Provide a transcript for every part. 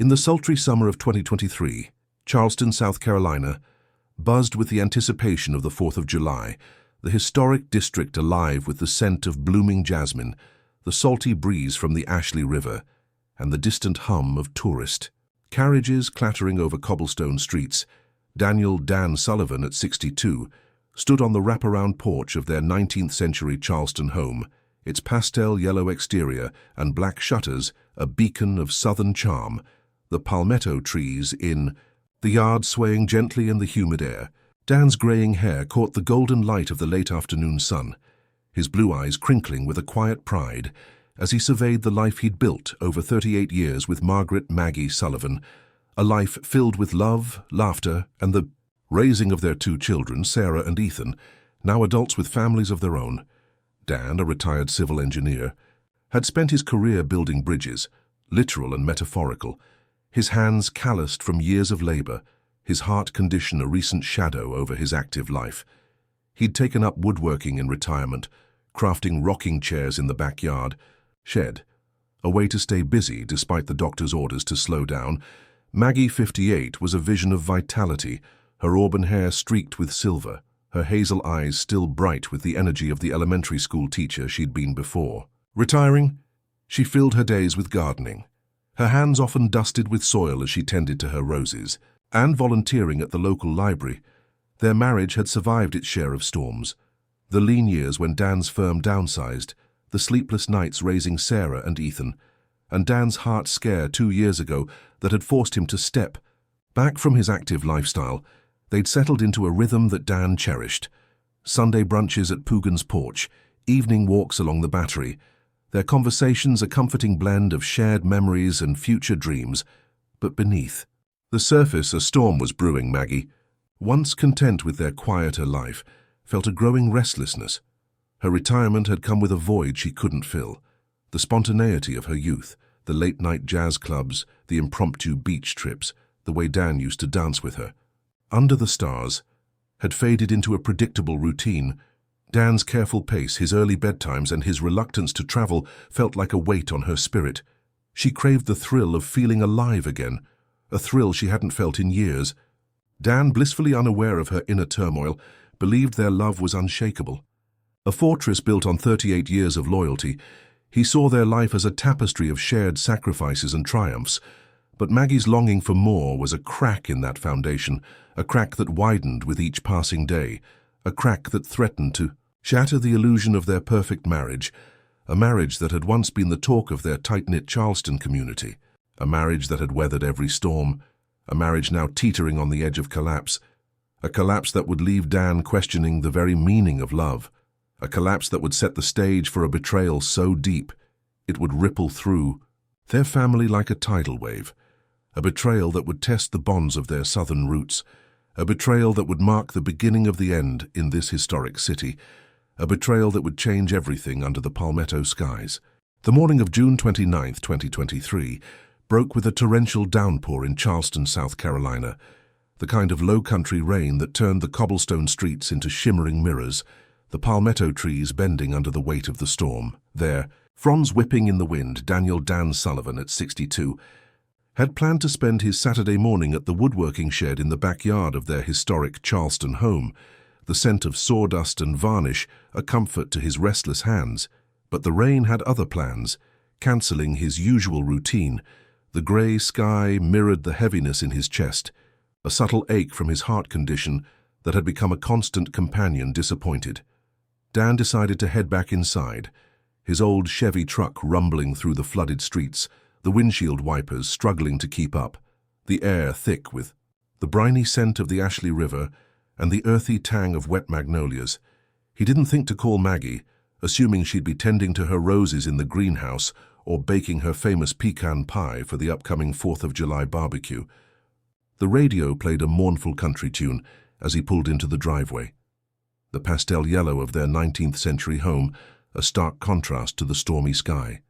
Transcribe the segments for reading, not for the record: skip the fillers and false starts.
In the sultry summer of 2023, Charleston, South Carolina, buzzed with the anticipation of the 4th of July, the historic district alive with the scent of blooming jasmine, the salty breeze from the Ashley River, and the distant hum of tourist carriages clattering over cobblestone streets. Dan Sullivan, at 62, stood on the wraparound porch of their 19th-century Charleston home, its pastel yellow exterior and black shutters a beacon of southern charm, the palmetto trees in the yard swaying gently in the humid air. Dan's graying hair caught the golden light of the late afternoon sun, his blue eyes crinkling with a quiet pride as he surveyed the life he'd built over 38 years with Maggie Sullivan, a life filled with love, laughter, and the raising of their 2 children, Sarah and Ethan, now adults with families of their own. Dan, a retired civil engineer, had spent his career building bridges, literal and metaphorical, his hands calloused from years of labor, his heart condition a recent shadow over his active life. He'd taken up woodworking in retirement, crafting rocking chairs in the backyard shed, a way to stay busy despite the doctor's orders to slow down. Maggie, 58, was a vision of vitality, her auburn hair streaked with silver, her hazel eyes still bright with the energy of the elementary school teacher she'd been before. Retiring, she filled her days with gardening, her hands often dusted with soil as she tended to her roses, and volunteering at the local library. Their marriage had survived its share of storms, the lean years when Dan's firm downsized, the sleepless nights raising Sarah and Ethan, and Dan's heart scare 2 years ago that had forced him to step back from his active lifestyle. They'd settled into a rhythm that Dan cherished. Sunday brunches at Poogan's porch, evening walks along the Battery, their conversations a comforting blend of shared memories and future dreams. But beneath the surface, a storm was brewing. Maggie, once content with their quieter life, felt a growing restlessness. Her retirement had come with a void she couldn't fill. The spontaneity of her youth, the late-night jazz clubs, the impromptu beach trips, the way Dan used to dance with her, under the stars, had faded into a predictable routine. Dan's careful pace, his early bedtimes, and his reluctance to travel felt like a weight on her spirit. She craved the thrill of feeling alive again, a thrill she hadn't felt in years. Dan, blissfully unaware of her inner turmoil, believed their love was unshakable. A fortress built on 38 years of loyalty, he saw their life as a tapestry of shared sacrifices and triumphs. But Maggie's longing for more was a crack in that foundation, a crack that widened with each passing day, a crack that threatened to shatter the illusion of their perfect marriage, a marriage that had once been the talk of their tight-knit Charleston community, a marriage that had weathered every storm, a marriage now teetering on the edge of collapse, a collapse that would leave Dan questioning the very meaning of love, a collapse that would set the stage for a betrayal so deep it would ripple through their family like a tidal wave, a betrayal that would test the bonds of their southern roots, a betrayal that would mark the beginning of the end in this historic city, a betrayal that would change everything under the palmetto skies. The morning of June 29, 2023, broke with a torrential downpour in Charleston, South Carolina, the kind of low-country rain that turned the cobblestone streets into shimmering mirrors, the palmetto trees bending under the weight of the storm. There, fronds whipping in the wind, Dan Sullivan, at 62, had planned to spend his Saturday morning at the woodworking shed in the backyard of their historic Charleston home, the scent of sawdust and varnish a comfort to his restless hands. But the rain had other plans, cancelling his usual routine. The grey sky mirrored the heaviness in his chest, a subtle ache from his heart condition that had become a constant companion. Disappointed, Dan decided to head back inside, his old Chevy truck rumbling through the flooded streets, the windshield wipers struggling to keep up, the air thick with the briny scent of the Ashley River and the earthy tang of wet magnolias. He didn't think to call Maggie, assuming she'd be tending to her roses in the greenhouse or baking her famous pecan pie for the upcoming 4th of July barbecue. The radio played a mournful country tune as he pulled into the driveway, the pastel yellow of their 19th-century home, a stark contrast to the stormy sky.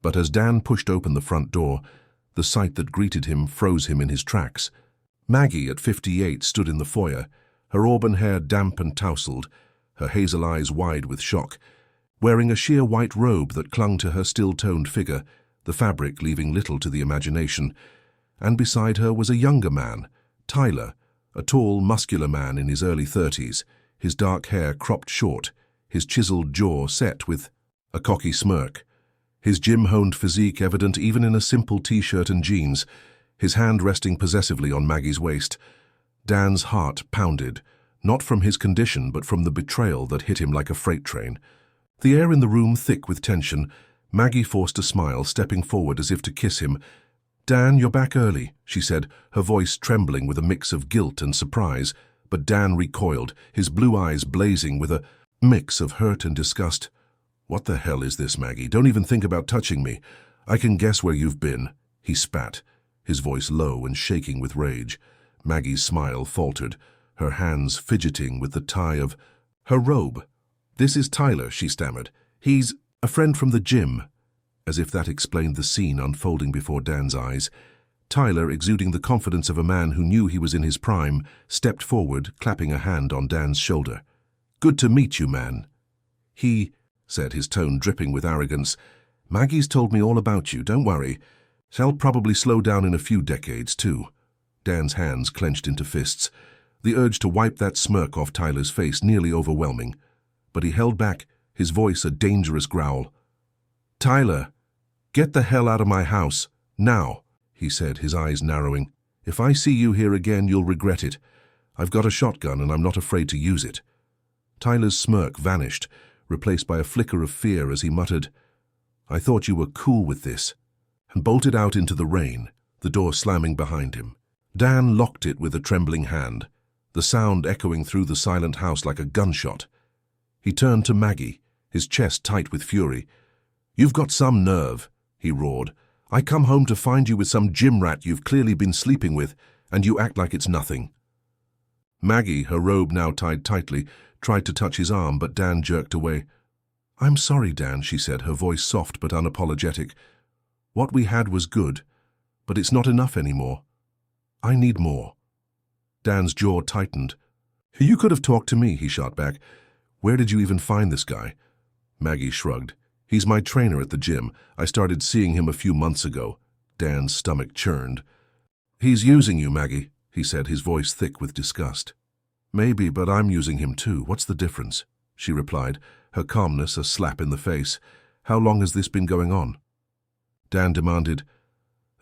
But as Dan pushed open the front door, the sight that greeted him froze him in his tracks. Maggie, at 58, stood in the foyer, her auburn hair damp and tousled, her hazel eyes wide with shock, wearing a sheer white robe that clung to her still-toned figure, the fabric leaving little to the imagination. and beside her was a younger man, Tyler, a tall, muscular man in his early 30s, his dark hair cropped short, his chiseled jaw set with a cocky smirk, his gym-honed physique evident even in a simple t-shirt and jeans, his hand resting possessively on Maggie's waist. Dan's heart pounded, not from his condition but from the betrayal that hit him like a freight train. The air in the room thick with tension, Maggie forced a smile, stepping forward as if to kiss him. "Dan, you're back early," she said, her voice trembling with a mix of guilt and surprise, but Dan recoiled, his blue eyes blazing with a mix of hurt and disgust. "What the hell is this, Maggie? Don't even think about touching me. I can guess where you've been," he spat, his voice low and shaking with rage. Maggie's smile faltered, her hands fidgeting with the tie of her robe. "This is Tyler," she stammered. "He's a friend from the gym." As if that explained the scene unfolding before Dan's eyes, Tyler, exuding the confidence of a man who knew he was in his prime, stepped forward, clapping a hand on Dan's shoulder. "Good to meet you, man." "He," said, his tone dripping with arrogance, "Maggie's told me all about you, don't worry. She'll probably slow down in a few decades, too." Dan's hands clenched into fists, the urge to wipe that smirk off Tyler's face nearly overwhelming. But he held back, his voice a dangerous growl. "Tyler, get the hell out of my house, now," he said, his eyes narrowing. "If I see you here again, you'll regret it. I've got a shotgun and I'm not afraid to use it." Tyler's smirk vanished, replaced by a flicker of fear as he muttered, "I thought you were cool with this," and bolted out into the rain, the door slamming behind him. Dan locked it with a trembling hand, the sound echoing through the silent house like a gunshot. He turned to Maggie, his chest tight with fury. "You've got some nerve," he roared. "I come home to find you with some gym rat you've clearly been sleeping with, and you act like it's nothing." Maggie, her robe now tied tightly, tried to touch his arm, but Dan jerked away. "I'm sorry, Dan," she said, her voice soft but unapologetic. "What we had was good, but it's not enough anymore. I need more." Dan's jaw tightened. "You could have talked to me," he shot back. "Where did you even find this guy?" Maggie shrugged. "He's my trainer at the gym. I started seeing him a few months ago." Dan's stomach churned. "He's using you, Maggie," he said, his voice thick with disgust. "Maybe, but I'm using him too. What's the difference?" she replied, her calmness a slap in the face. "How long has this been going on?" Dan demanded.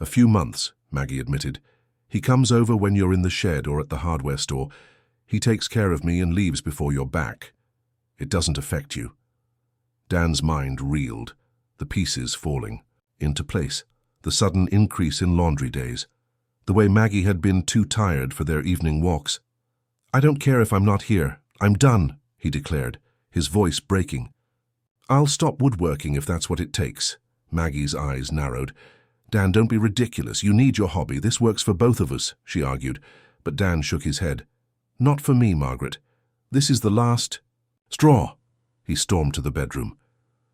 "A few months," Maggie admitted. "He comes over when you're in the shed or at the hardware store. He takes care of me and leaves before you're back. It doesn't affect you." Dan's mind reeled, the pieces falling into place, the sudden increase in laundry days, the way Maggie had been too tired for their evening walks. "I don't care if I'm not here. I'm done," he declared, his voice breaking. "I'll stop woodworking if that's what it takes." Maggie's eyes narrowed. "Dan, don't be ridiculous. You need your hobby. This works for both of us," she argued, but Dan shook his head. "Not for me, Margaret. This is the last straw." He stormed to the bedroom.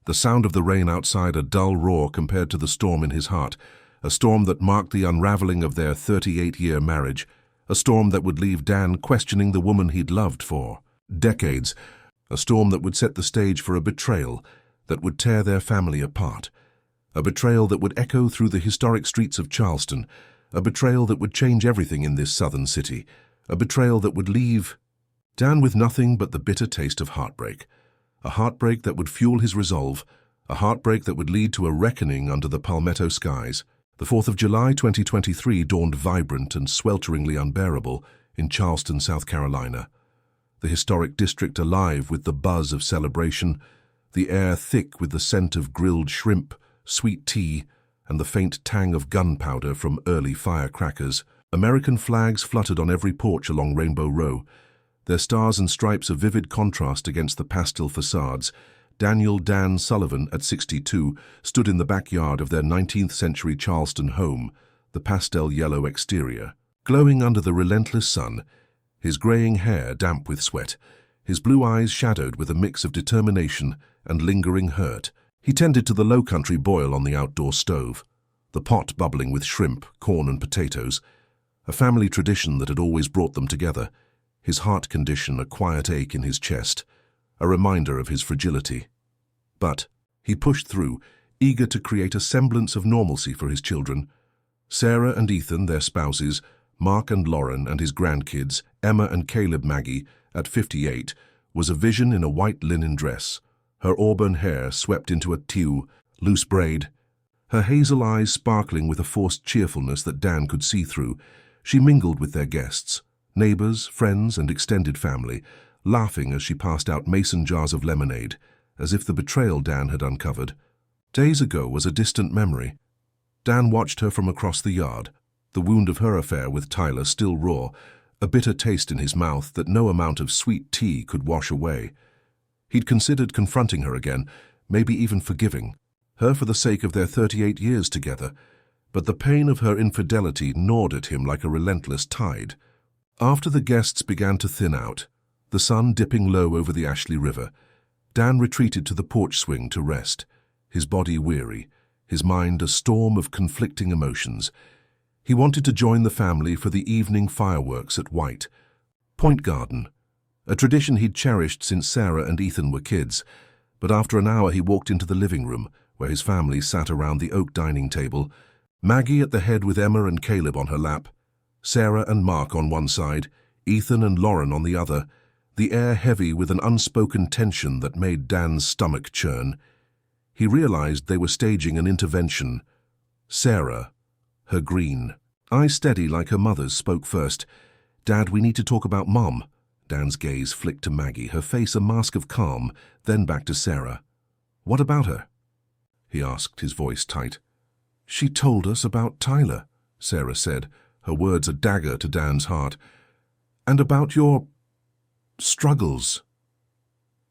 The sound of the rain outside a dull roar compared to the storm in his heart, a storm that marked the unraveling of their 38-year marriage, a storm that would leave Dan questioning the woman he'd loved for decades, a storm that would set the stage for a betrayal that would tear their family apart, a betrayal that would echo through the historic streets of Charleston, a betrayal that would change everything in this southern city, a betrayal that would leave Dan with nothing but the bitter taste of heartbreak, a heartbreak that would fuel his resolve, a heartbreak that would lead to a reckoning under the palmetto skies. The 4th of July 2023 dawned vibrant and swelteringly unbearable in Charleston, South Carolina, the historic district alive with the buzz of celebration, the air thick with the scent of grilled shrimp, sweet tea, and the faint tang of gunpowder from early firecrackers. American flags fluttered on every porch along Rainbow Row, their stars and stripes a vivid contrast against the pastel facades. Daniel Dan Sullivan, at 62, stood in the backyard of their 19th-century Charleston home, the pastel yellow exterior, glowing under the relentless sun, his graying hair damp with sweat, his blue eyes shadowed with a mix of determination and lingering hurt. He tended to the low-country boil on the outdoor stove, the pot bubbling with shrimp, corn and potatoes, a family tradition that had always brought them together, his heart condition a quiet ache in his chest, a reminder of his fragility. But he pushed through, eager to create a semblance of normalcy for his children. Sarah and Ethan, their spouses, Mark and Lauren and his grandkids, Emma and Caleb. Maggie, at 58, was a vision in a white linen dress, her auburn hair swept into a loose braid. Her hazel eyes sparkling with a forced cheerfulness that Dan could see through. She mingled with their guests, neighbors, friends, and extended family, laughing as she passed out mason jars of lemonade, as if the betrayal Dan had uncovered days ago was a distant memory. Dan watched her from across the yard, the wound of her affair with Tyler still raw, a bitter taste in his mouth that no amount of sweet tea could wash away. He'd considered confronting her again, maybe even forgiving her for the sake of their 38 years together, but the pain of her infidelity gnawed at him like a relentless tide. After the guests began to thin out, the sun dipping low over the Ashley River, Dan retreated to the porch swing to rest, his body weary, his mind a storm of conflicting emotions. He wanted to join the family for the evening fireworks at White Point Garden, a tradition he'd cherished since Sarah and Ethan were kids, but after an hour he walked into the living room, where his family sat around the oak dining table, Maggie at the head with Emma and Caleb on her lap, Sarah and Mark on one side, Ethan and Lauren on the other, the air heavy with an unspoken tension that made Dan's stomach churn. He realized they were staging an intervention. Sarah, her green eyes steady like her mother's, spoke first. "Dad, we need to talk about Mom." Dan's gaze flicked to Maggie, her face a mask of calm, then back to Sarah. "What about her?" he asked, his voice tight. "She told us about Tyler," Sarah said, her words a dagger to Dan's heart. "And about your struggles."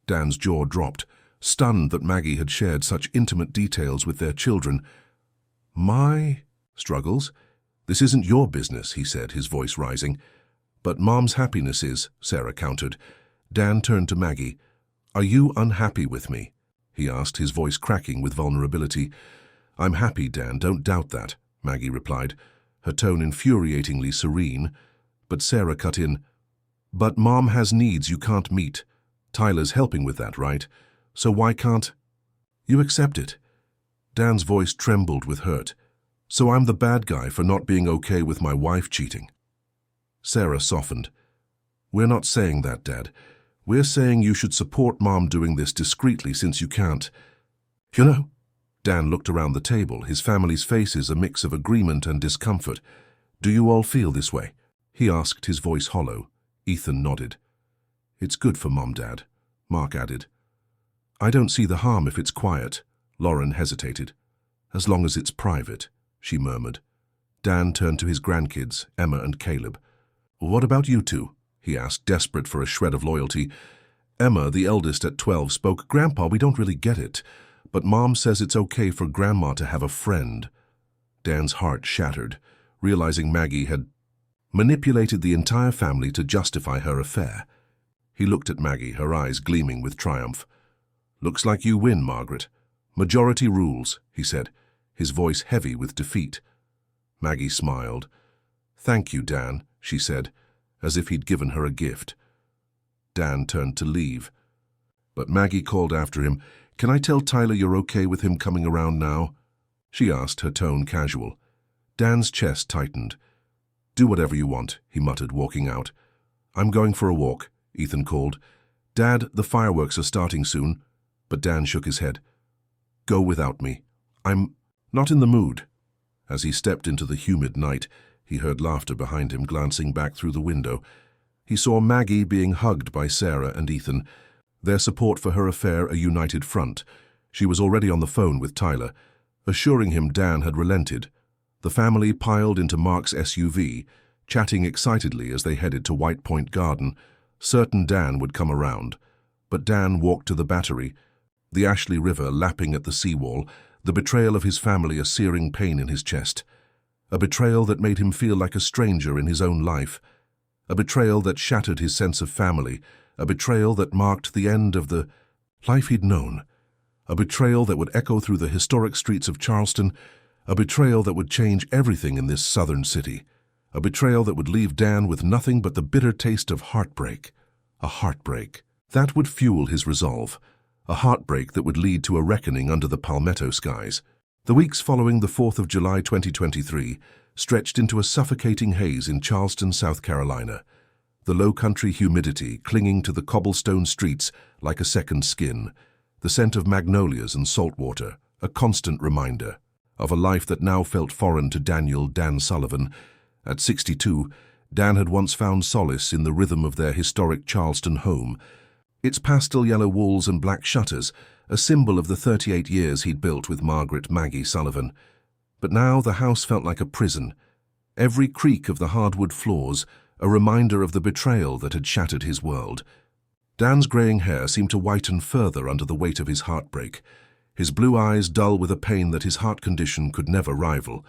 Dan's jaw dropped, stunned that Maggie had shared such intimate details with their children. "My struggles? This isn't your business," he said, his voice rising. "But Mom's happiness is," Sarah countered. Dan turned to Maggie. "Are you unhappy with me?" he asked, his voice cracking with vulnerability. "I'm happy, Dan, don't doubt that," Maggie replied, her tone infuriatingly serene. But Sarah cut in. "But Mom has needs you can't meet. Tyler's helping with that, right? So why can't you accept it?" Dan's voice trembled with hurt. "So I'm the bad guy for not being okay with my wife cheating?" Sarah softened. "We're not saying that, Dad. We're saying you should support Mom doing this discreetly since you can't. You know?" Dan looked around the table, his family's faces a mix of agreement and discomfort. "Do you all feel this way?" he asked, his voice hollow. Ethan nodded. "It's good for Mom, Dad," Mark added. "I don't see the harm if it's quiet," Lauren hesitated. "As long as it's private," she murmured. Dan turned to his grandkids, Emma and Caleb. "What about you two?" he asked, desperate for a shred of loyalty. Emma, the eldest at 12, spoke. "Grandpa, we don't really get it, but Mom says it's okay for Grandma to have a friend." Dan's heart shattered, realizing Maggie had manipulated the entire family to justify her affair. He looked at Maggie, her eyes gleaming with triumph. "Looks like you win, Margaret. Majority rules," he said, his voice heavy with defeat. Maggie smiled. "Thank you, Dan," she said, as if he'd given her a gift. Dan turned to leave. But Maggie called after him. "Can I tell Tyler you're okay with him coming around now?" she asked, her tone casual. Dan's chest tightened. "Do whatever you want," he muttered, walking out. "I'm going for a walk," Ethan called. "Dad, the fireworks are starting soon." But Dan shook his head. "Go without me. I'm not in the mood." As he stepped into the humid night, he heard laughter behind him, glancing back through the window. He saw Maggie being hugged by Sarah and Ethan, their support for her affair a united front. She was already on the phone with Tyler, assuring him Dan had relented. The family piled into Mark's SUV, chatting excitedly as they headed to White Point Garden, certain Dan would come around. But Dan walked to the Battery, the Ashley River lapping at the seawall, the betrayal of his family a searing pain in his chest. A betrayal that made him feel like a stranger in his own life. A betrayal that shattered his sense of family. A betrayal that marked the end of the life he'd known. A betrayal that would echo through the historic streets of Charleston. A betrayal that would change everything in this southern city. A betrayal that would leave Dan with nothing but the bitter taste of heartbreak. A heartbreak that would fuel his resolve. A heartbreak that would lead to a reckoning under the palmetto skies. The weeks following the 4th of July 2023 stretched into a suffocating haze in Charleston, South Carolina, the low-country humidity clinging to the cobblestone streets like a second skin, the scent of magnolias and salt water, a constant reminder of a life that now felt foreign to Dan Sullivan. At 62, Dan had once found solace in the rhythm of their historic Charleston home, its pastel yellow walls and black shutters, a symbol of the 38 years he'd built with Maggie Sullivan. But now the house felt like a prison, every creak of the hardwood floors a reminder of the betrayal that had shattered his world. Dan's greying hair seemed to whiten further under the weight of his heartbreak, his blue eyes dull with a pain that his heart condition could never rival.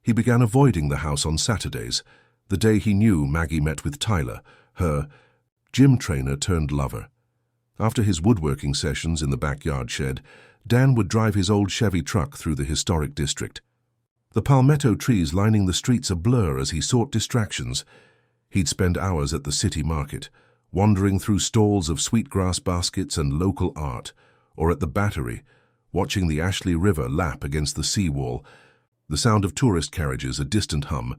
He began avoiding the house on Saturdays, the day he knew Maggie met with Tyler, her gym trainer turned lover. After his woodworking sessions in the backyard shed, Dan would drive his old Chevy truck through the historic district. The palmetto trees lining the streets a blur as he sought distractions. He'd spend hours at the city market, wandering through stalls of sweetgrass baskets and local art, or at the Battery, watching the Ashley River lap against the seawall, the sound of tourist carriages a distant hum.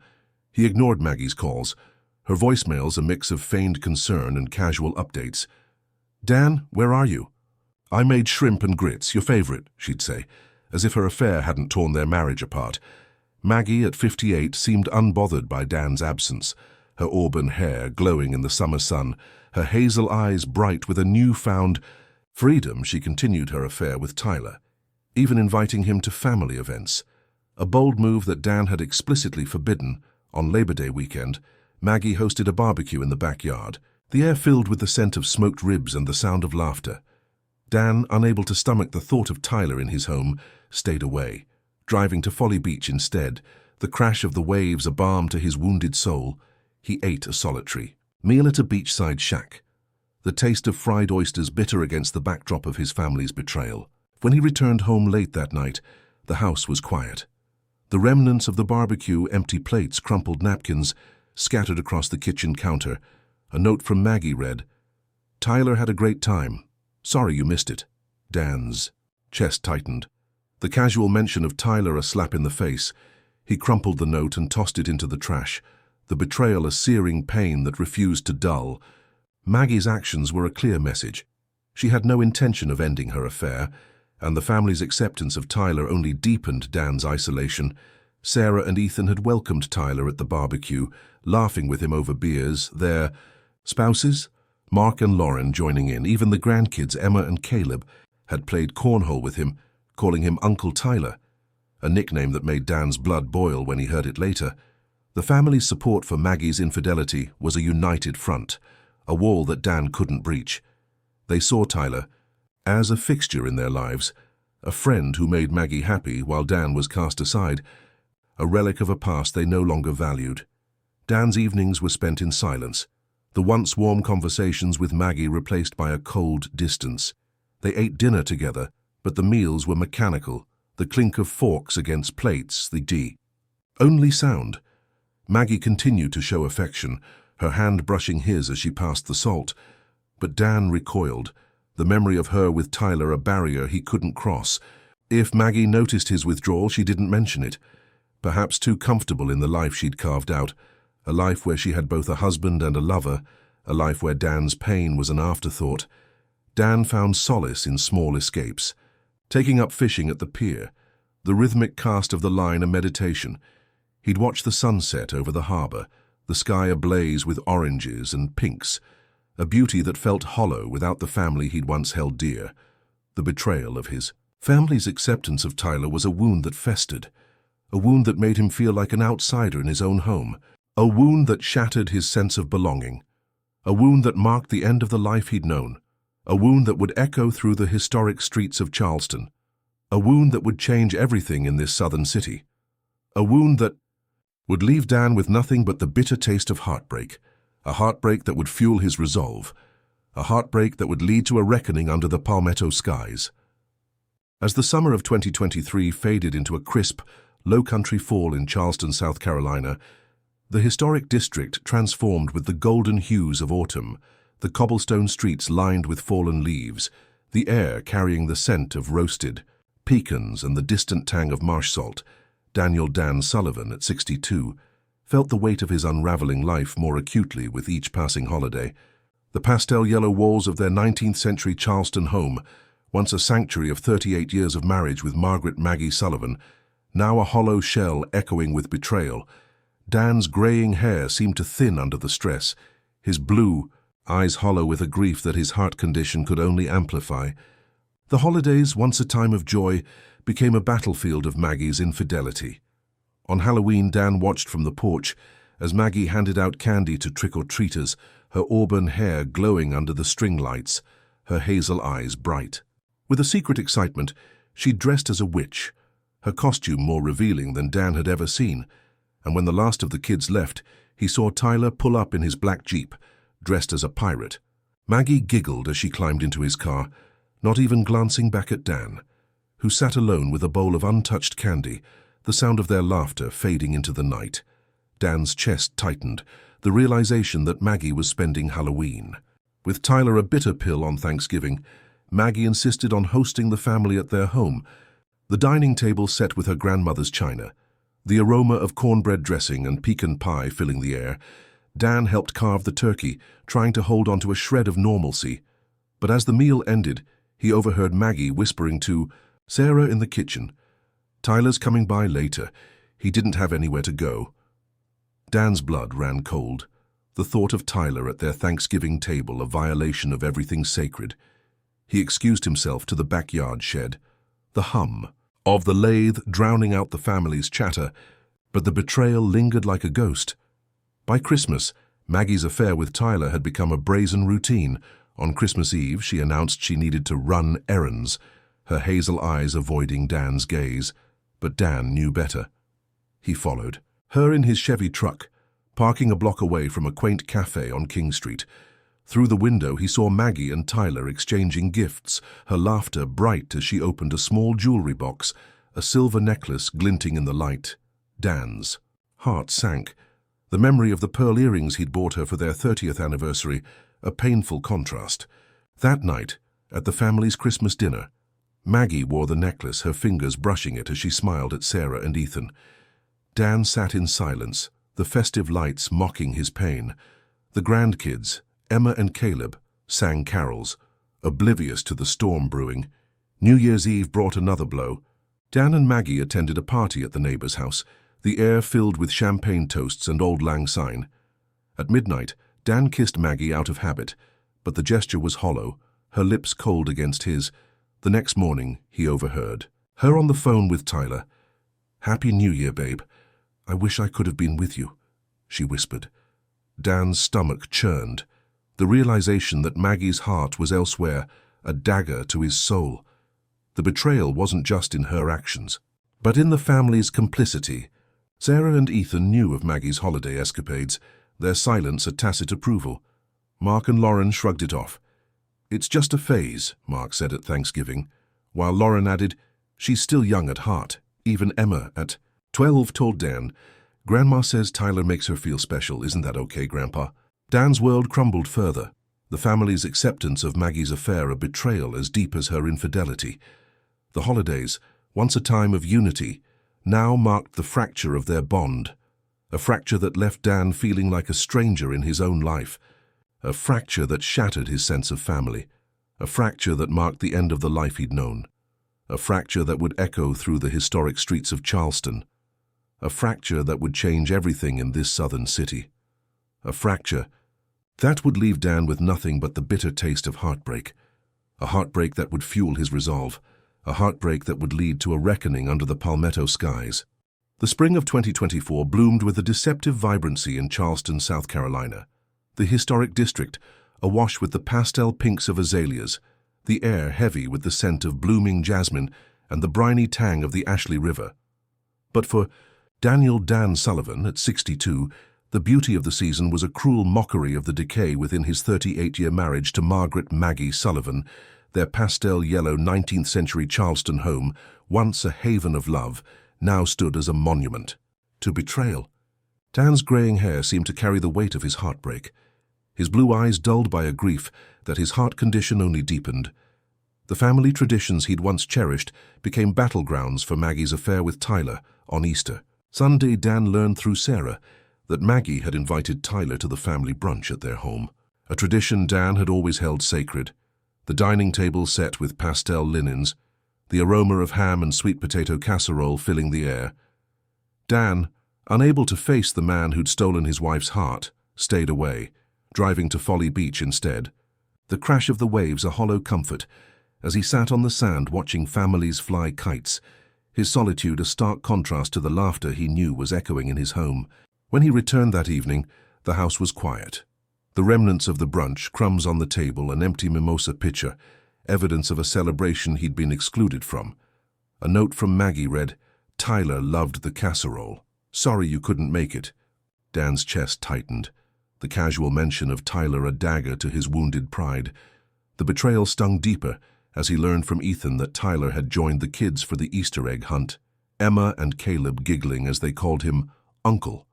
He ignored Maggie's calls, her voicemails a mix of feigned concern and casual updates. "Dan, where are you?" "I made shrimp and grits, your favorite," she'd say, as if her affair hadn't torn their marriage apart. Maggie, at 58, seemed unbothered by Dan's absence, her auburn hair glowing in the summer sun, her hazel eyes bright with a newfound freedom. She continued her affair with Tyler, even inviting him to family events, a bold move that Dan had explicitly forbidden. On Labor Day weekend, Maggie hosted a barbecue in the backyard, the air filled with the scent of smoked ribs and the sound of laughter. Dan, unable to stomach the thought of Tyler in his home, stayed away, driving to Folly Beach instead, the crash of the waves a balm to his wounded soul. He ate a solitary meal at a beachside shack, the taste of fried oysters bitter against the backdrop of his family's betrayal. When he returned home late that night, the house was quiet. The remnants of the barbecue, empty plates, crumpled napkins, scattered across the kitchen counter. A note from Maggie read, "Tyler had a great time. Sorry you missed it." Dan's chest tightened. The casual mention of Tyler a slap in the face. He crumpled the note and tossed it into the trash, the betrayal a searing pain that refused to dull. Maggie's actions were a clear message. She had no intention of ending her affair, and the family's acceptance of Tyler only deepened Dan's isolation. Sarah and Ethan had welcomed Tyler at the barbecue, laughing with him over beers, their spouses, Mark and Lauren, joining in. Even the grandkids, Emma and Caleb, had played cornhole with him, calling him Uncle Tyler, a nickname that made Dan's blood boil when he heard it later. The family's support for Maggie's infidelity was a united front, a wall that Dan couldn't breach. They saw Tyler as a fixture in their lives, a friend who made Maggie happy while Dan was cast aside, a relic of a past they no longer valued. Dan's evenings were spent in silence, the once warm conversations with Maggie replaced by a cold distance. They ate dinner together, but the meals were mechanical, the clink of forks against plates, the only sound. Maggie continued to show affection, her hand brushing his as she passed the salt. But Dan recoiled, the memory of her with Tyler a barrier he couldn't cross. If Maggie noticed his withdrawal, she didn't mention it. Perhaps too comfortable in the life she'd carved out, a life where she had both a husband and a lover, a life where Dan's pain was an afterthought. Dan found solace in small escapes, taking up fishing at the pier, the rhythmic cast of the line a meditation. He'd watch the sunset over the harbor, the sky ablaze with oranges and pinks, a beauty that felt hollow without the family he'd once held dear. The betrayal of his family's acceptance of Tyler was a wound that festered, a wound that made him feel like an outsider in his own home, a wound that shattered his sense of belonging, a wound that marked the end of the life he'd known, a wound that would echo through the historic streets of Charleston, a wound that would change everything in this southern city, a wound that would leave Dan with nothing but the bitter taste of heartbreak, a heartbreak that would fuel his resolve, a heartbreak that would lead to a reckoning under the palmetto skies. As the summer of 2023 faded into a crisp, low-country fall in Charleston, South Carolina, the historic district transformed with the golden hues of autumn, the cobblestone streets lined with fallen leaves, the air carrying the scent of roasted pecans and the distant tang of marsh salt. Daniel Dan Sullivan, at 62, felt the weight of his unraveling life more acutely with each passing holiday. The pastel yellow walls of their 19th century Charleston home, once a sanctuary of 38 years of marriage with Maggie Sullivan, now a hollow shell echoing with betrayal. Dan's graying hair seemed to thin under the stress, his blue eyes hollow with a grief that his heart condition could only amplify. The holidays, once a time of joy, became a battlefield of Maggie's infidelity. On Halloween, Dan watched from the porch as Maggie handed out candy to trick-or-treaters, her auburn hair glowing under the string lights, her hazel eyes bright. With a secret excitement, she dressed as a witch, her costume more revealing than Dan had ever seen, and when the last of the kids left, he saw Tyler pull up in his black Jeep, dressed as a pirate. Maggie giggled as she climbed into his car, not even glancing back at Dan, who sat alone with a bowl of untouched candy, the sound of their laughter fading into the night. Dan's chest tightened, the realization that Maggie was spending Halloween. With Tyler a bitter pill on Thanksgiving, Maggie insisted on hosting the family at their home, the dining table set with her grandmother's china, the aroma of cornbread dressing and pecan pie filling the air. Dan helped carve the turkey, trying to hold on to a shred of normalcy. But as the meal ended, he overheard Maggie whispering to Sarah in the kitchen, "Tyler's coming by later. He didn't have anywhere to go." Dan's blood ran cold, the thought of Tyler at their Thanksgiving table a violation of everything sacred. He excused himself to the backyard shed, the hum of the lathe drowning out the family's chatter, but the betrayal lingered like a ghost. By Christmas, Maggie's affair with Tyler had become a brazen routine. On Christmas Eve, she announced she needed to run errands, her hazel eyes avoiding Dan's gaze. But Dan knew better. He followed, her in his Chevy truck, parking a block away from a quaint cafe on King Street. Through the window, he saw Maggie and Tyler exchanging gifts, her laughter bright as she opened a small jewelry box, a silver necklace glinting in the light. Dan's heart sank. The memory of the pearl earrings he'd bought her for their 30th anniversary, a painful contrast. That night, at the family's Christmas dinner, Maggie wore the necklace, her fingers brushing it as she smiled at Sarah and Ethan. Dan sat in silence, the festive lights mocking his pain. The grandkids, Emma and Caleb, sang carols, oblivious to the storm brewing. New Year's Eve brought another blow. Dan and Maggie attended a party at the neighbor's house, the air filled with champagne toasts and Auld Lang Syne. At midnight, Dan kissed Maggie out of habit, but the gesture was hollow, her lips cold against his. The next morning, he overheard her on the phone with Tyler. "Happy New Year, babe. I wish I could have been with you," she whispered. Dan's stomach churned, the realization that Maggie's heart was elsewhere, a dagger to his soul. The betrayal wasn't just in her actions, but in the family's complicity. Sarah and Ethan knew of Maggie's holiday escapades, their silence a tacit approval. Mark and Lauren shrugged it off. "It's just a phase," Mark said at Thanksgiving, while Lauren added, "She's still young at heart." Even Emma, at 12, told Dan, "Grandma says Tyler makes her feel special. Isn't that okay, Grandpa?" Dan's world crumbled further, the family's acceptance of Maggie's affair a betrayal as deep as her infidelity. The holidays, once a time of unity, now marked the fracture of their bond, a fracture that left Dan feeling like a stranger in his own life, a fracture that shattered his sense of family, a fracture that marked the end of the life he'd known, a fracture that would echo through the historic streets of Charleston, a fracture that would change everything in this southern city, a fracture that would leave Dan with nothing but the bitter taste of heartbreak, a heartbreak that would fuel his resolve, a heartbreak that would lead to a reckoning under the palmetto skies. The spring of 2024 bloomed with a deceptive vibrancy in Charleston, South Carolina. The historic district, awash with the pastel pinks of azaleas, the air heavy with the scent of blooming jasmine and the briny tang of the Ashley River. But for Daniel Dan Sullivan, at 62, the beauty of the season was a cruel mockery of the decay within his 38-year marriage to Maggie Sullivan. Their pastel yellow 19th century Charleston home, once a haven of love, now stood as a monument to betrayal. Dan's graying hair seemed to carry the weight of his heartbreak, his blue eyes dulled by a grief that his heart condition only deepened. The family traditions he'd once cherished became battlegrounds for Maggie's affair with Tyler, on Easter. Sunday, Dan learned through Sarah that Maggie had invited Tyler to the family brunch at their home, a tradition Dan had always held sacred. The dining table set with pastel linens, the aroma of ham and sweet potato casserole filling the air. Dan, unable to face the man who'd stolen his wife's heart, stayed away, driving to Folly Beach instead. The crash of the waves a hollow comfort as he sat on the sand watching families fly kites, his solitude a stark contrast to the laughter he knew was echoing in his home. When he returned that evening, the house was quiet. The remnants of the brunch, crumbs on the table, an empty mimosa pitcher, evidence of a celebration he'd been excluded from. A note from Maggie read, "Tyler loved the casserole. Sorry you couldn't make it." Dan's chest tightened. The casual mention of Tyler a dagger to his wounded pride. The betrayal stung deeper as he learned from Ethan that Tyler had joined the kids for the Easter egg hunt, Emma and Caleb giggling as they called him Uncle.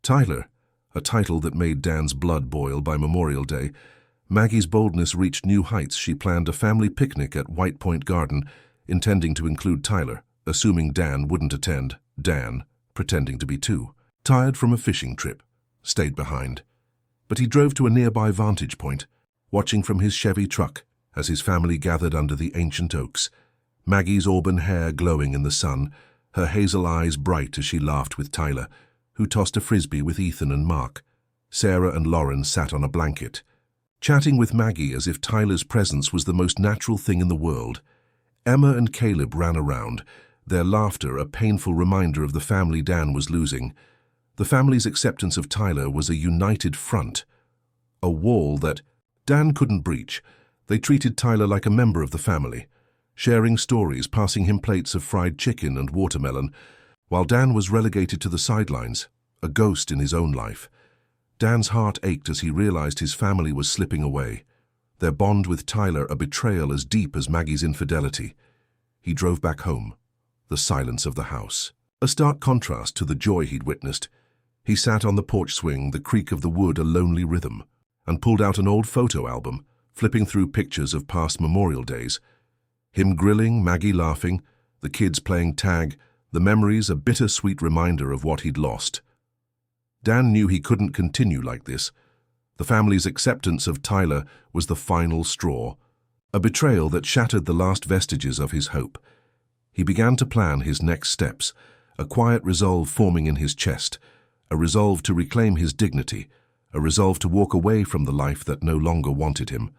Tyler, a title that made Dan's blood boil by Memorial Day. Maggie's boldness reached new heights. She planned a family picnic at White Point Garden, intending to include Tyler, assuming Dan wouldn't attend. Dan, pretending to be two, tired from a fishing trip, stayed behind. But he drove to a nearby vantage point, watching from his Chevy truck as his family gathered under the ancient oaks, Maggie's auburn hair glowing in the sun, her hazel eyes bright as she laughed with Tyler, who tossed a frisbee with Ethan and Mark. Sarah and Lauren sat on a blanket, chatting with Maggie as if Tyler's presence was the most natural thing in the world. Emma and Caleb ran around, their laughter a painful reminder of the family Dan was losing. The family's acceptance of Tyler was a united front, a wall that Dan couldn't breach. They treated Tyler like a member of the family, sharing stories, passing him plates of fried chicken and watermelon, while Dan was relegated to the sidelines, a ghost in his own life. Dan's heart ached as he realized his family was slipping away, their bond with Tyler a betrayal as deep as Maggie's infidelity. He drove back home, the silence of the house, a stark contrast to the joy he'd witnessed. He sat on the porch swing, the creak of the wood a lonely rhythm, and pulled out an old photo album, flipping through pictures of past Memorial Days. Him grilling, Maggie laughing, the kids playing tag, the memories a bittersweet reminder of what he'd lost. Dan knew he couldn't continue like this. The family's acceptance of Tyler was the final straw, a betrayal that shattered the last vestiges of his hope. He began to plan his next steps, a quiet resolve forming in his chest, a resolve to reclaim his dignity, a resolve to walk away from the life that no longer wanted him.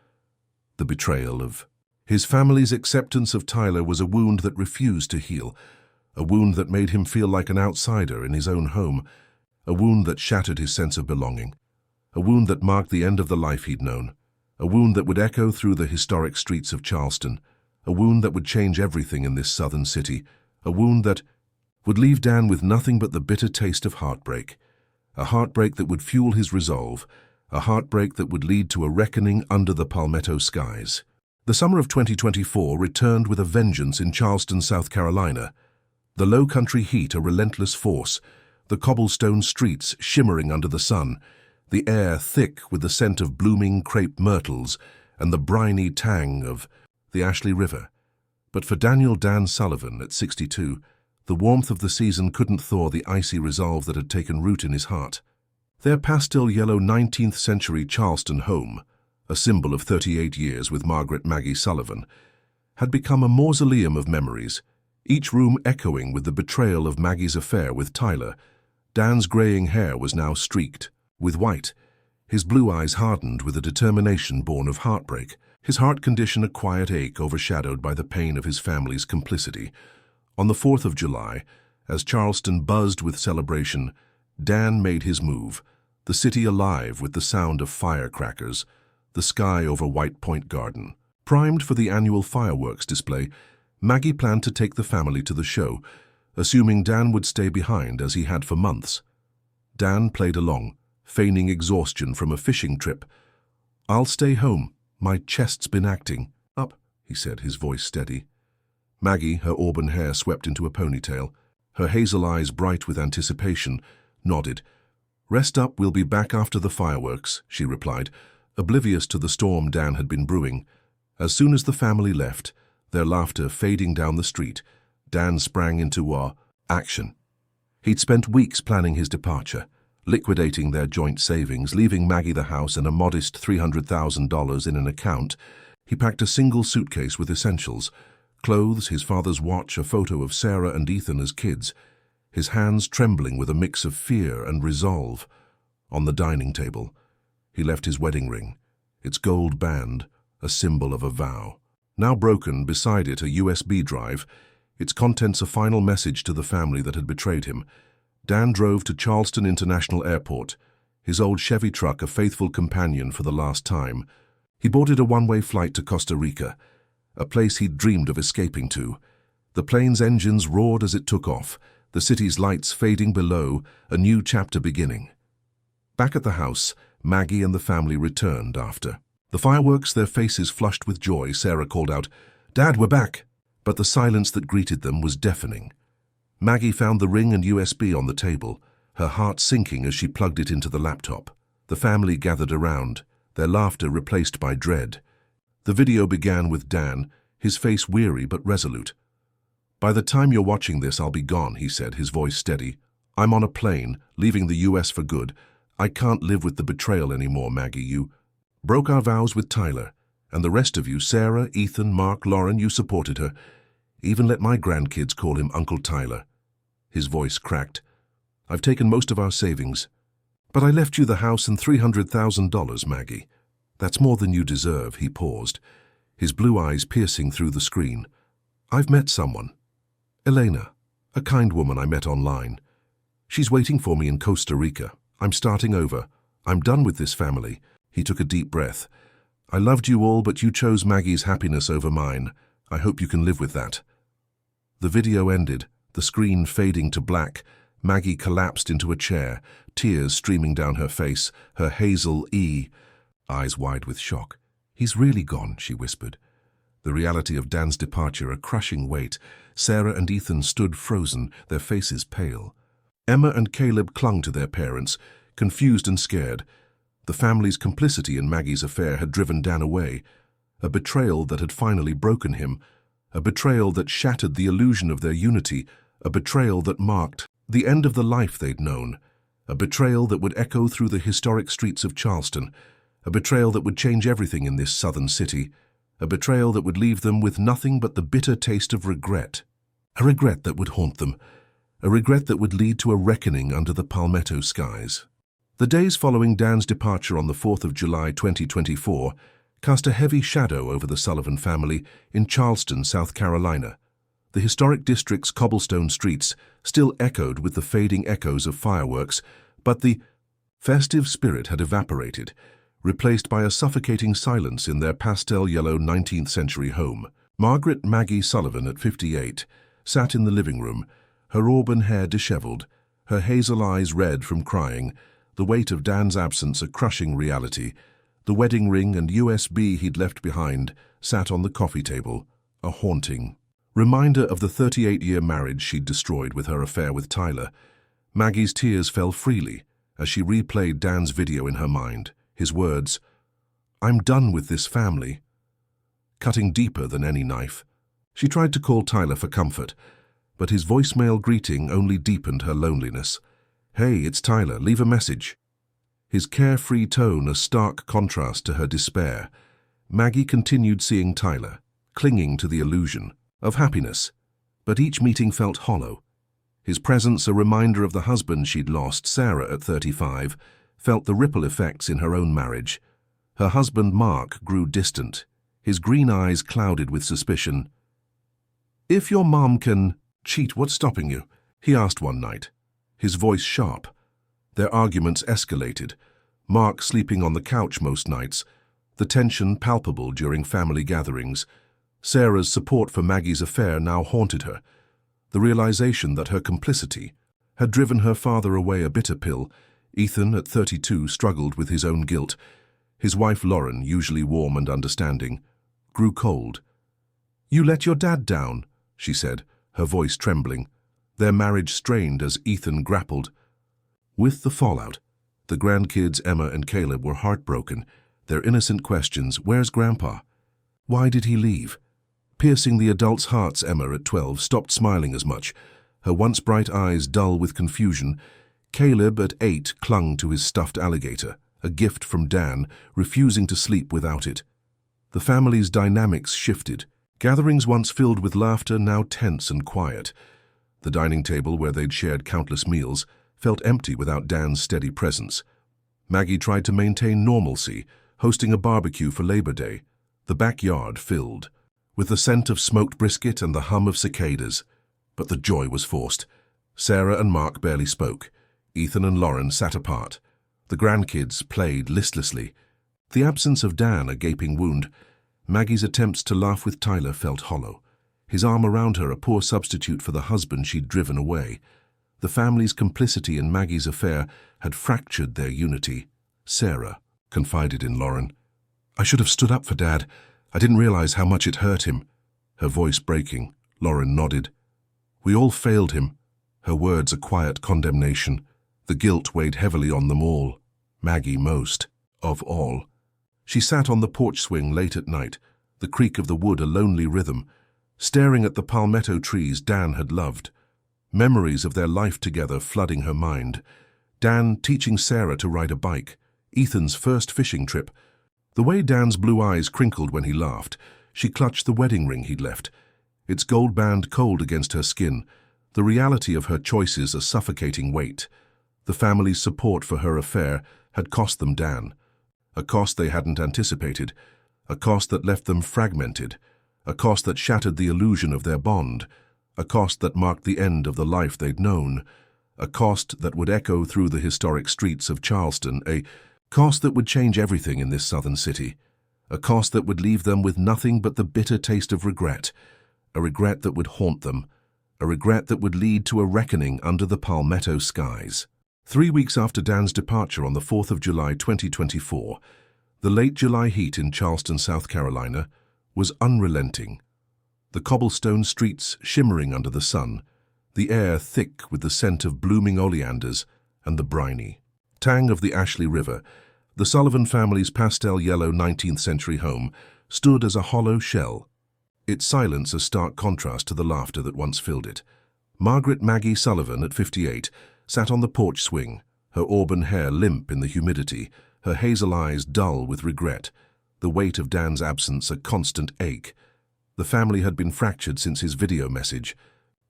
The betrayal of his family's acceptance of Tyler was a wound that refused to heal, a wound that made him feel like an outsider in his own home, a wound that shattered his sense of belonging, a wound that marked the end of the life he'd known, a wound that would echo through the historic streets of Charleston, a wound that would change everything in this southern city, a wound that would leave Dan with nothing but the bitter taste of heartbreak, a heartbreak that would fuel his resolve, a heartbreak that would lead to a reckoning under the palmetto skies. The summer of 2024 returned with a vengeance in Charleston, South Carolina. The low-country heat a relentless force, the cobblestone streets shimmering under the sun, the air thick with the scent of blooming crepe myrtles and the briny tang of the Ashley River. But for Daniel Dan Sullivan, at 62, the warmth of the season couldn't thaw the icy resolve that had taken root in his heart. Their pastel-yellow 19th-century Charleston home, a symbol of 38 years with Margaret Maggie Sullivan, had become a mausoleum of memories, each room echoing with the betrayal of Maggie's affair with Tyler. Dan's graying hair was now streaked with white, his blue eyes hardened with a determination born of heartbreak, his heart condition a quiet ache overshadowed by the pain of his family's complicity. On the 4th of July, as Charleston buzzed with celebration, Dan made his move, the city alive with the sound of firecrackers, the sky over White Point Garden. Primed for the annual fireworks display, Maggie planned to take the family to the show, assuming Dan would stay behind as he had for months. Dan played along, feigning exhaustion from a fishing trip. "I'll stay home. My chest's been acting up," he said, his voice steady. Maggie, her auburn hair swept into a ponytail, her hazel eyes bright with anticipation, nodded. "Rest up, we'll be back after the fireworks," she replied, oblivious to the storm Dan had been brewing. As soon as the family left, their laughter fading down the street, Dan sprang into action. He'd spent weeks planning his departure, liquidating their joint savings, leaving Maggie the house and a modest $300,000 in an account. He packed a single suitcase with essentials: clothes, his father's watch, a photo of Sarah and Ethan as kids, his hands trembling with a mix of fear and resolve. On the dining table, he left his wedding ring, its gold band, a symbol of a vow. Now broken, beside it a USB drive, its contents a final message to the family that had betrayed him. Dan drove to Charleston International Airport, his old Chevy truck a faithful companion for the last time. He boarded a one-way flight to Costa Rica, a place he'd dreamed of escaping to. The plane's engines roared as it took off, the city's lights fading below, a new chapter beginning. Back at the house, Maggie and the family returned after the fireworks, their faces flushed with joy. Sarah called out, "Dad, we're back!" But the silence that greeted them was deafening. Maggie found the ring and USB on the table, her heart sinking as she plugged it into the laptop. The family gathered around, their laughter replaced by dread. The video began with Dan, his face weary but resolute. "By the time you're watching this, I'll be gone," he said, his voice steady. "I'm on a plane, leaving the US for good. I can't live with the betrayal anymore, Maggie. You broke our vows with Tyler, and the rest of you, Sarah, Ethan, Mark, Lauren, you supported her. Even let my grandkids call him Uncle Tyler." His voice cracked. "I've taken most of our savings, but I left you the house and $300,000, Maggie. That's more than you deserve." He paused, his blue eyes piercing through the screen. "I've met someone. Elena, a kind woman I met online. She's waiting for me in Costa Rica. I'm starting over. I'm done with this family." He took a deep breath. "I loved you all, but you chose Maggie's happiness over mine. I hope you can live with that." The video ended, the screen fading to black. Maggie collapsed into a chair, tears streaming down her face, her hazel eyes wide with shock. "He's really gone," she whispered. The reality of Dan's departure a crushing weight. Sarah and Ethan stood frozen, their faces pale. Emma and Caleb clung to their parents, confused and scared. The family's complicity in Maggie's affair had driven Dan away, a betrayal that had finally broken him, a betrayal that shattered the illusion of their unity, a betrayal that marked the end of the life they'd known, a betrayal that would echo through the historic streets of Charleston, a betrayal that would change everything in this southern city, a betrayal that would leave them with nothing but the bitter taste of regret, a regret that would haunt them, a regret that would lead to a reckoning under the palmetto skies. The days following Dan's departure on the 4th of July 2024 cast a heavy shadow over the Sullivan family in Charleston, South Carolina. The historic district's cobblestone streets still echoed with the fading echoes of fireworks, but the festive spirit had evaporated, replaced by a suffocating silence in their pastel yellow 19th-century home. Margaret Maggie Sullivan, at 58, sat in the living room, her auburn hair disheveled, her hazel eyes red from crying, the weight of Dan's absence a crushing reality. The wedding ring and USB he'd left behind sat on the coffee table, a haunting reminder of the 38-year marriage she'd destroyed with her affair with Tyler. Maggie's tears fell freely as she replayed Dan's video in her mind, his words, "I'm done with this family," cutting deeper than any knife. She tried to call Tyler for comfort, but his voicemail greeting only deepened her loneliness. "Hey, it's Tyler, leave a message." His carefree tone a stark contrast to her despair. Maggie continued seeing Tyler, clinging to the illusion of happiness, but each meeting felt hollow. His presence a reminder of the husband she'd lost. Sarah, at 35, felt the ripple effects in her own marriage. Her husband, Mark, grew distant, his green eyes clouded with suspicion. "If your mom can cheat, what's stopping you?" he asked one night, his voice sharp. Their arguments escalated, Mark sleeping on the couch most nights, the tension palpable during family gatherings. Sarah's support for Maggie's affair now haunted her. The realization that her complicity had driven her father away a bitter pill. Ethan, at 32, struggled with his own guilt. His wife Lauren, usually warm and understanding, grew cold. "You let your dad down," she said, her voice trembling. Their marriage strained as Ethan grappled with the fallout. The grandkids, Emma and Caleb, were heartbroken, their innocent questions, "Where's Grandpa? Why did he leave?" piercing the adults' hearts. Emma, at 12, stopped smiling as much, her once bright eyes dull with confusion. Caleb, at 8, clung to his stuffed alligator, a gift from Dan, refusing to sleep without it. The family's dynamics shifted. Gatherings once filled with laughter, now tense and quiet. The dining table, where they'd shared countless meals, felt empty without Dan's steady presence. Maggie tried to maintain normalcy, hosting a barbecue for Labor Day. The backyard filled, with the scent of smoked brisket and the hum of cicadas. But the joy was forced. Sarah and Mark barely spoke. Ethan and Lauren sat apart. The grandkids played listlessly. The absence of Dan a gaping wound. Maggie's attempts to laugh with Tyler felt hollow. His arm around her a poor substitute for the husband she'd driven away. The family's complicity in Maggie's affair had fractured their unity. Sarah confided in Lauren. "I should have stood up for Dad. I didn't realize how much it hurt him." Her voice breaking, Lauren nodded. "We all failed him." Her words a quiet condemnation. The guilt weighed heavily on them all. Maggie most, of all. She sat on the porch swing late at night, the creak of the wood a lonely rhythm, staring at the palmetto trees Dan had loved. Memories of their life together flooding her mind. Dan teaching Sarah to ride a bike, Ethan's first fishing trip. The way Dan's blue eyes crinkled when he laughed, she clutched the wedding ring he'd left, its gold band cold against her skin, the reality of her choices a suffocating weight. The family's support for her affair had cost them Dan. A cost they hadn't anticipated, a cost that left them fragmented, a cost that shattered the illusion of their bond, a cost that marked the end of the life they'd known, a cost that would echo through the historic streets of Charleston, a cost that would change everything in this southern city, a cost that would leave them with nothing but the bitter taste of regret, a regret that would haunt them, a regret that would lead to a reckoning under the palmetto skies. 3 weeks after Dan's departure on the 4th of July 2024, the late July heat in Charleston, South Carolina, was unrelenting. The cobblestone streets shimmering under the sun, the air thick with the scent of blooming oleanders and the briny tang of the Ashley River. The Sullivan family's pastel yellow 19th century home stood as a hollow shell, its silence a stark contrast to the laughter that once filled it. Margaret Maggie Sullivan, at 58, sat on the porch swing, her auburn hair limp in the humidity, her hazel eyes dull with regret, the weight of Dan's absence a constant ache. The family had been fractured since his video message.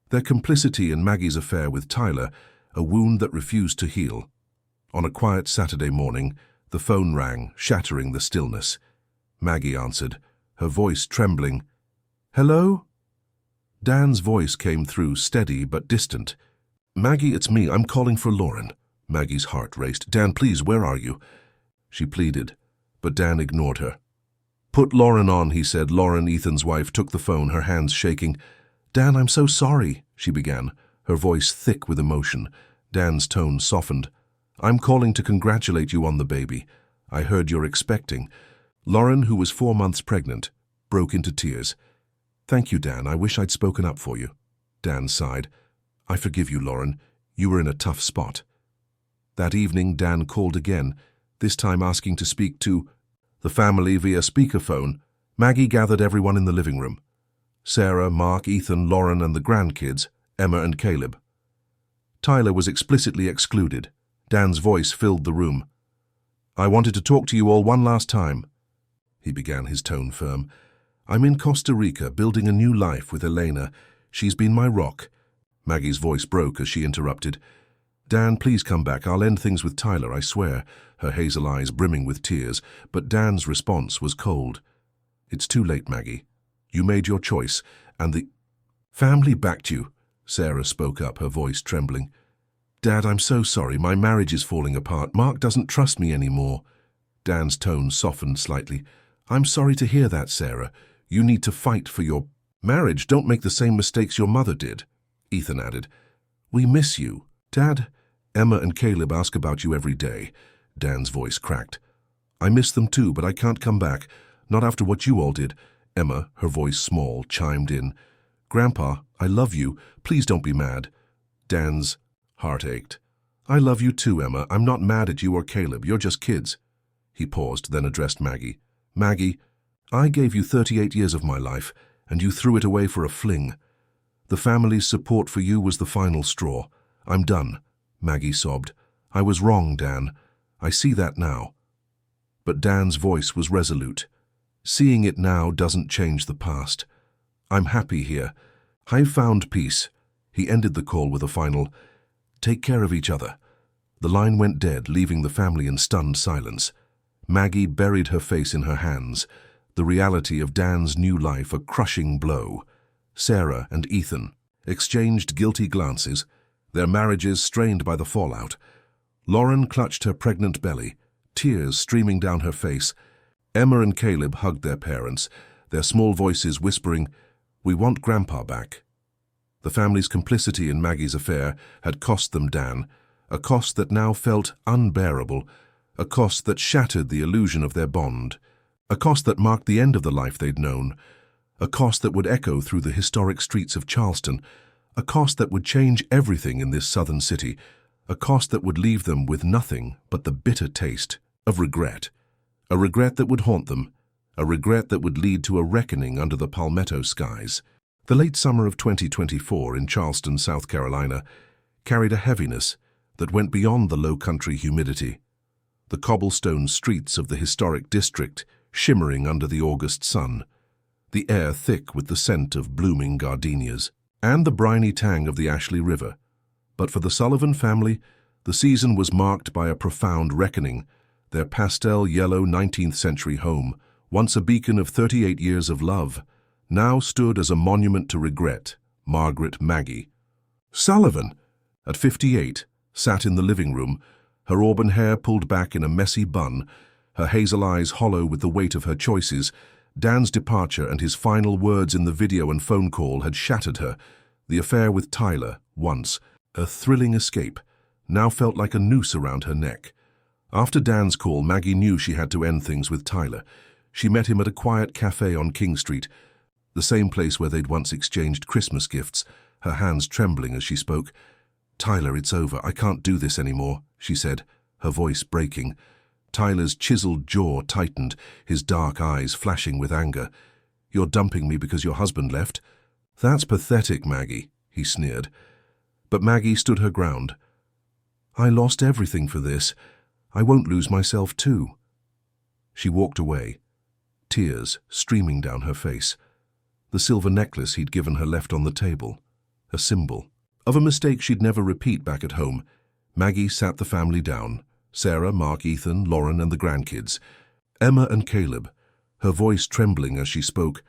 Their complicity in Maggie's affair with Tyler, a wound that refused to heal. On a quiet Saturday morning, the phone rang, shattering the stillness. Maggie answered, her voice trembling. "Hello?" Dan's voice came through, steady but distant. "Maggie, it's me. I'm calling for Lauren." Maggie's heart raced. "Dan, please, where are you?" She pleaded, but Dan ignored her. "Put Lauren on," he said. Lauren, Ethan's wife, took the phone, her hands shaking. "Dan, I'm so sorry," she began, her voice thick with emotion. Dan's tone softened. "I'm calling to congratulate you on the baby. I heard you're expecting." Lauren, who was 4 months pregnant, broke into tears. "Thank you, Dan. I wish I'd spoken up for you." Dan sighed. "I forgive you, Lauren. You were in a tough spot." That evening, Dan called again, this time asking to speak to the family via speakerphone. Maggie gathered everyone in the living room. Sarah, Mark, Ethan, Lauren, and the grandkids, Emma and Caleb. Tyler was explicitly excluded. Dan's voice filled the room. "I wanted to talk to you all one last time," he began, his tone firm. "I'm in Costa Rica, building a new life with Elena. She's been my rock." Maggie's voice broke as she interrupted. "Dan, please come back. I'll end things with Tyler, I swear," her hazel eyes brimming with tears, but Dan's response was cold. "It's too late, Maggie. You made your choice, and the family backed you," Sarah spoke up, her voice trembling. "Dad, I'm so sorry. My marriage is falling apart. Mark doesn't trust me anymore." Dan's tone softened slightly. "I'm sorry to hear that, Sarah. You need to fight for your marriage. Don't make the same mistakes your mother did," Ethan added. "We miss you. Dad, Emma and Caleb ask about you every day." Dan's voice cracked. "I miss them too, but I can't come back. Not after what you all did." Emma, her voice small, chimed in. "Grandpa, I love you. Please don't be mad." Dan's heart ached. "I love you too, Emma. I'm not mad at you or Caleb. You're just kids." He paused, then addressed Maggie. "Maggie, I gave you 38 years of my life, and you threw it away for a fling." The family's support for you was the final straw. I'm done, Maggie sobbed. I was wrong, Dan. I see that now. But Dan's voice was resolute. Seeing it now doesn't change the past. I'm happy here. I've found peace. He ended the call with a final, "Take care of each other." The line went dead, leaving the family in stunned silence. Maggie buried her face in her hands, the reality of Dan's new life a crushing blow. Sarah and Ethan exchanged guilty glances, their marriages strained by the fallout. Lauren clutched her pregnant belly, tears streaming down her face. Emma and Caleb hugged their parents, their small voices whispering, "We want Grandpa back." The family's complicity in Maggie's affair had cost them Dan, a cost that now felt unbearable, a cost that shattered the illusion of their bond, a cost that marked the end of the life they'd known, a cost that would echo through the historic streets of Charleston, a cost that would change everything in this southern city, a cost that would leave them with nothing but the bitter taste of regret, a regret that would haunt them, a regret that would lead to a reckoning under the palmetto skies. The late summer of 2024 in Charleston, South Carolina, carried a heaviness that went beyond the low-country humidity. The cobblestone streets of the historic district shimmering under the August sun, the air thick with the scent of blooming gardenias, and the briny tang of the Ashley River. But for the Sullivan family, the season was marked by a profound reckoning. Their pastel yellow 19th century home, once a beacon of 38 years of love, now stood as a monument to regret. Margaret Maggie Sullivan, at 58, sat in the living room, her auburn hair pulled back in a messy bun, her hazel eyes hollow with the weight of her choices. Dan's departure and his final words in the video and phone call had shattered her. The affair with Tyler, once a thrilling escape, now felt like a noose around her neck. After Dan's call, Maggie knew she had to end things with Tyler. She met him at a quiet cafe on King Street, the same place where they'd once exchanged Christmas gifts, her hands trembling as she spoke. "Tyler, it's over. I can't do this anymore," she said, her voice breaking. Tyler's chiseled jaw tightened, his dark eyes flashing with anger. "You're dumping me because your husband left?" "That's pathetic, Maggie," he sneered. But Maggie stood her ground. "I lost everything for this. I won't lose myself too." She walked away, tears streaming down her face. The silver necklace he'd given her left on the table, a symbol of a mistake she'd never repeat back at home. Maggie sat the family down, Sarah, Mark, Ethan, Lauren, and the grandkids. Emma and Caleb, her voice trembling as she spoke.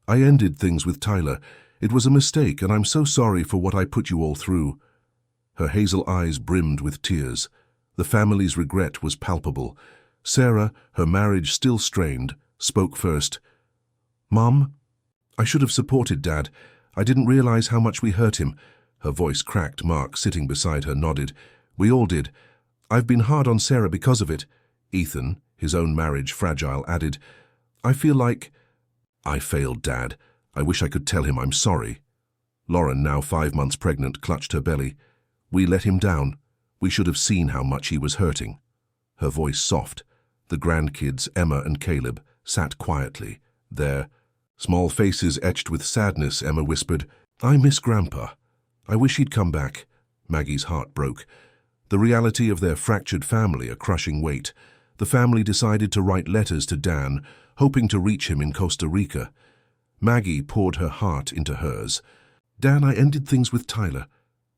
"I ended things with Tyler. It was a mistake, and I'm so sorry for what I put you all through." Her hazel eyes brimmed with tears. The family's regret was palpable. Sarah, her marriage still strained, spoke first. "Mom, I should have supported Dad. I didn't realize how much we hurt him." Her voice cracked. Mark, sitting beside her, nodded. "We all did. I've been hard on Sarah because of it." Ethan, his own marriage fragile, added, "I feel like I failed Dad. I wish I could tell him I'm sorry." Lauren, now 5 months pregnant, clutched her belly. "We let him down. We should have seen how much he was hurting." Her voice soft. The grandkids, Emma and Caleb, sat quietly, their small faces etched with sadness. Emma whispered, "I miss Grandpa. I wish he'd come back." Maggie's heart broke. The reality of their fractured family a crushing weight. The family decided to write letters to Dan, hoping to reach him in Costa Rica. Maggie poured her heart into hers. "Dan, I ended things with Tyler.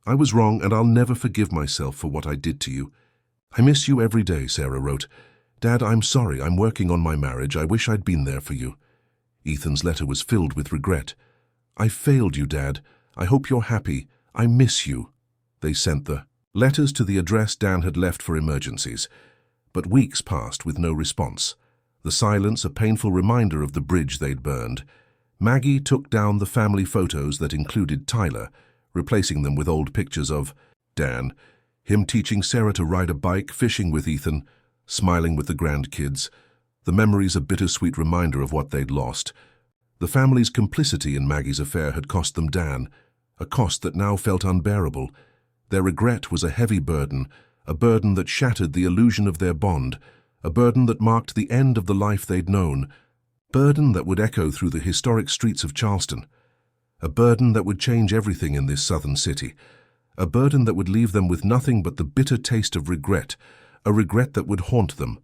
I was wrong, and I'll never forgive myself for what I did to you. I miss you every day," Sarah wrote. "Dad, I'm sorry. I'm working on my marriage. I wish I'd been there for you." Ethan's letter was filled with regret. "I failed you, Dad. I hope you're happy. I miss you." They sent the letters to the address Dan had left for emergencies. But weeks passed with no response. The silence a painful reminder of the bridge they'd burned. Maggie took down the family photos that included Tyler, replacing them with old pictures of Dan, him teaching Sarah to ride a bike, fishing with Ethan, smiling with the grandkids. The memories a bittersweet reminder of what they'd lost. The family's complicity in Maggie's affair had cost them Dan, a cost that now felt unbearable. Their regret was a heavy burden, a burden that shattered the illusion of their bond, a burden that marked the end of the life they'd known, burden that would echo through the historic streets of Charleston. a burden that would change everything in this southern city, a burden that would leave them with nothing but the bitter taste of regret, a regret that would haunt them,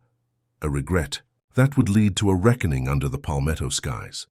a regret that would lead to a reckoning under the palmetto skies.